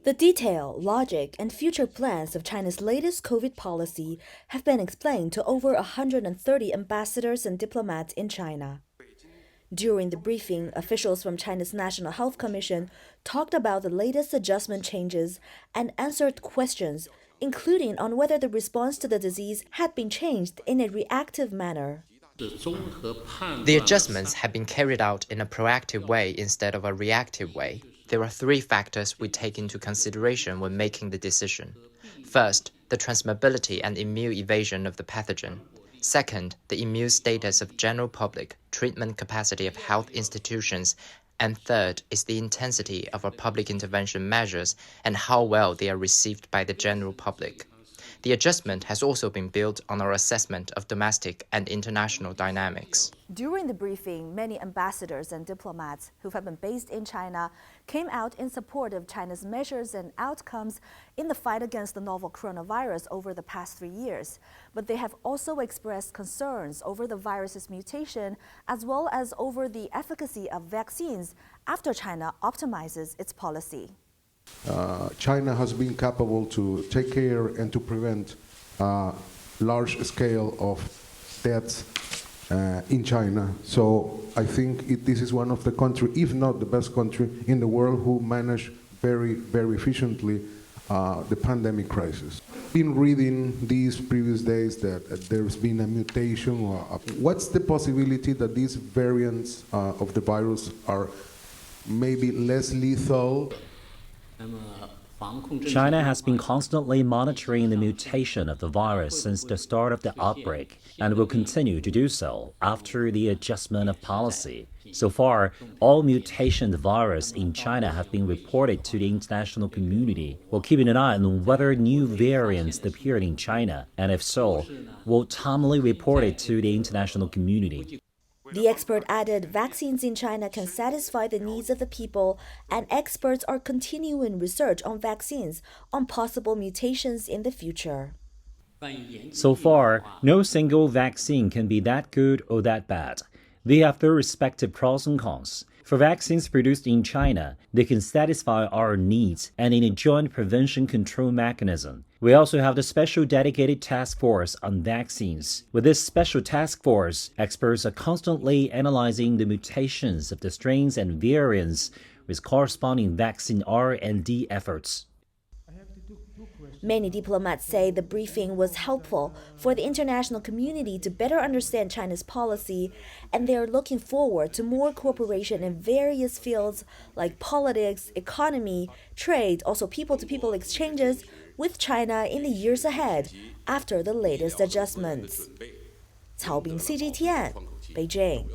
The detail, logic, and future plans of China's latest COVID policy have been explained to over 130 ambassadors and diplomats in China. During the briefing, officials from China's National Health Commission talked about the latest adjustment changes and answered questions, including on whether the response to the disease had been changed in a reactive manner. The adjustments have been carried out in a proactive way instead of a reactive way. There are three factors we take into consideration when making the decision. First, the transmissibility and immune evasion of the pathogen. Second, the immune status of general public, treatment capacity of health institutions, and third is the intensity of our public intervention measures and how well they are received by the general public. The adjustment has also been built on our assessment of domestic and international dynamics. During the briefing, many ambassadors and diplomats who have been based in China came out in support of China's measures and outcomes in the fight against the novel coronavirus over the past 3 years. But they have also expressed concerns over the virus's mutation as well as over the efficacy of vaccines after China optimizes its policy. China has been capable to take care and to prevent large scale of deaths in China. So I think this is one of the countries, if not the best country in the world, who managed very, very efficiently the pandemic crisis. Been reading these previous days that there's been a mutation. What's the possibility that these variants of the virus are maybe less lethal? China has been constantly monitoring the mutation of the virus since the start of the outbreak and will continue to do so after the adjustment of policy. So far, all mutation of the virus in China have been reported to the international community. We'll keep an eye on whether new variants appeared in China, and if so, we'll timely report it to the international community. The expert added vaccines in China can satisfy the needs of the people, and experts are continuing research on vaccines on possible mutations in the future. So far, no single vaccine can be that good or that bad. They have their respective pros and cons. For vaccines produced in China, they can satisfy our needs and in a joint prevention control mechanism. We also have the special dedicated task force on vaccines. With this special task force, experts are constantly analyzing the mutations of the strains and variants with corresponding vaccine R&D efforts. Many diplomats say the briefing was helpful for the international community to better understand China's policy, and they are looking forward to more cooperation in various fields like politics, economy, trade, also people-to-people exchanges with China in the years ahead after the latest adjustments. Cao Bing, CGTN, Beijing.